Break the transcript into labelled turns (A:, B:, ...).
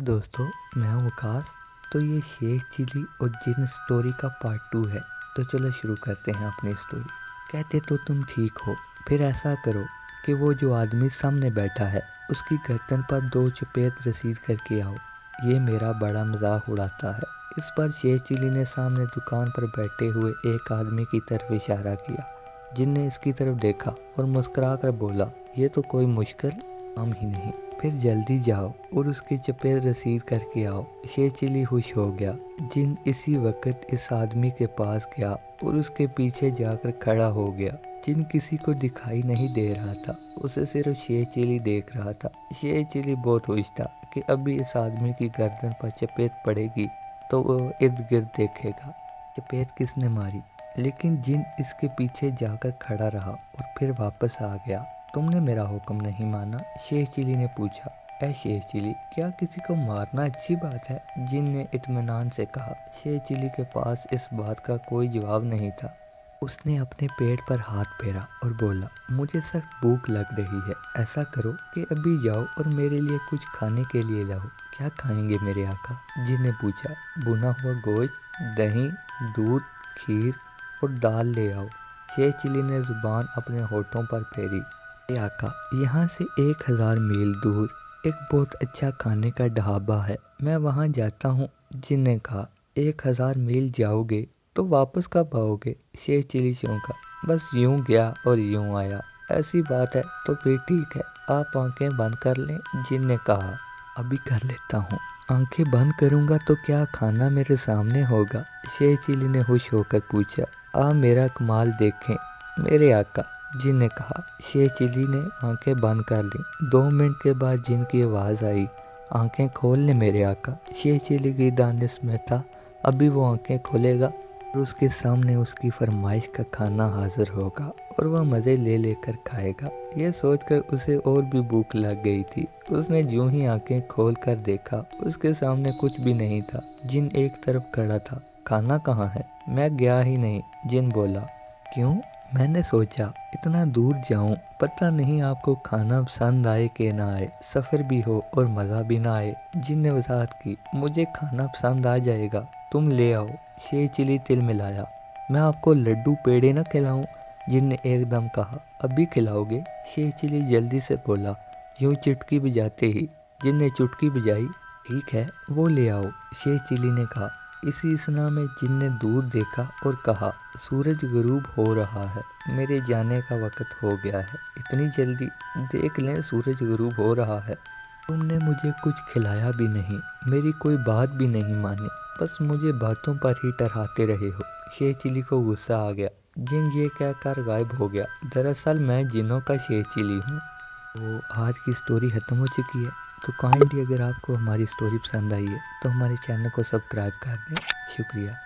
A: दोस्तों, मैं हूँ वकास। तो ये शेख चिली और जिन स्टोरी का पार्ट 2 है। तो चलो शुरू करते हैं अपनी स्टोरी। कहते तो तुम ठीक हो, फिर ऐसा करो कि वो जो आदमी सामने बैठा है उसकी गर्दन पर 2 चपेट रसीद करके आओ। ये मेरा बड़ा मजाक उड़ाता है। इस पर शेख चिली ने सामने दुकान पर बैठे हुए एक आदमी की तरफ इशारा किया। जिन ने इसकी तरफ देखा और मुस्कुरा कर बोला, ये तो कोई मुश्किल काम ही नहीं, फिर जल्दी जाओ और उसकी चपेट रसीद करके आओ। शेख चिली खुश हो गया। जिन इसी वक्त इस आदमी के पास गया और उसके पीछे जाकर खड़ा हो गया। जिन किसी को दिखाई नहीं दे रहा था, उसे सिर्फ शेख चिली देख रहा था। शेख चिली बहुत खुश था कि अभी इस आदमी की गर्दन पर चपेट पड़ेगी तो वो इर्द गिर्द देखेगा चपेट किसने मारी। लेकिन जिन इसके पीछे जाकर खड़ा रहा और फिर वापस आ गया। तुमने मेरा हुक्म नहीं माना? शेख चिली ने पूछा। ऐ शेख चिली, क्या किसी को मारना अच्छी बात है? जिन ने इत्मीनान से कहा। शेख चिली के पास इस बात का कोई जवाब नहीं था। उसने अपने पेट पर हाथ फेरा और बोला, मुझे सख्त भूख लग रही है। ऐसा करो कि अभी जाओ और मेरे लिए कुछ खाने के लिए लाओ। क्या खाएंगे मेरे आका? जिन ने पूछा। भुना हुआ गोश्त, दही, दूध, खीर और दाल ले आओ। शेख चिली ने जुबान अपने होठों पर फेरी। आका, यहाँ से 1000 मील दूर एक बहुत अच्छा खाने का ढाबा है, मैं वहाँ जाता हूँ। जिन ने कहा। 1000 मील जाओगे तो वापस कब आओगे? शेख चिली चौंका। बस यूं गया और यूं आया। ऐसी बात है तो फिर ठीक है, आप आंखें बंद कर लें। जिन ने कहा। अभी कर लेता हूँ। आंखें बंद करूँगा तो क्या खाना मेरे सामने होगा? शेख चिली ने खुश होकर पूछा। आ मेरा कमाल देखें मेरे आका। जिन ने कहा। शेख चिली ने आंखें बंद कर ली। 2 मिनट के बाद जिन की आवाज़ आई, आंखें खोल ले मेरे आका। शेख चिली की दानिश में था अभी वो आंखें खोलेगा और उसके सामने उसकी फरमाइश का खाना हाजिर होगा और वह मज़े ले लेकर खाएगा। यह सोचकर उसे और भी भूख लग गई थी। उसने यूं ही आंखें खोल कर देखा, उसके सामने कुछ भी नहीं था। जिन एक तरफ खड़ा था। खाना कहाँ है? मैं गया ही नहीं। जिन बोला। क्यों? मैंने सोचा इतना दूर जाऊं, पता नहीं आपको खाना पसंद आए कि ना आए, सफ़र भी हो और मज़ा भी ना आए। जिन ने वजाहत की। मुझे खाना पसंद आ जाएगा, तुम ले आओ। शेख चिली तिल मिलाया। मैं आपको लड्डू पेड़े न खिलाऊं? जिन ने एकदम कहा। अभी खिलाओगे? शेख चिली जल्दी से बोला, यूं चुटकी बजाते ही। जिन ने चुटकी बजाई। ठीक है, वो ले आओ। शेख चिली ने कहा। इसी असना में जिन ने दूर देखा और कहा, सूरज गुरूब हो रहा है, मेरे जाने का वक्त हो गया है। इतनी जल्दी? देख लें, सूरज गुरूब हो रहा है। तुमने मुझे कुछ खिलाया भी नहीं, मेरी कोई बात भी नहीं मानी, बस मुझे बातों पर ही टरहाते रहे हो। शेख चिली को गुस्सा आ गया। जिन ये कहकर गायब हो गया। दरअसल मैं जिनों का शेख चिली हूँ। तो आज की स्टोरी ख़त्म हो चुकी है। तो काइंडली अगर आपको हमारी स्टोरी पसंद आई है तो हमारे चैनल को सब्सक्राइब कर दें। शुक्रिया।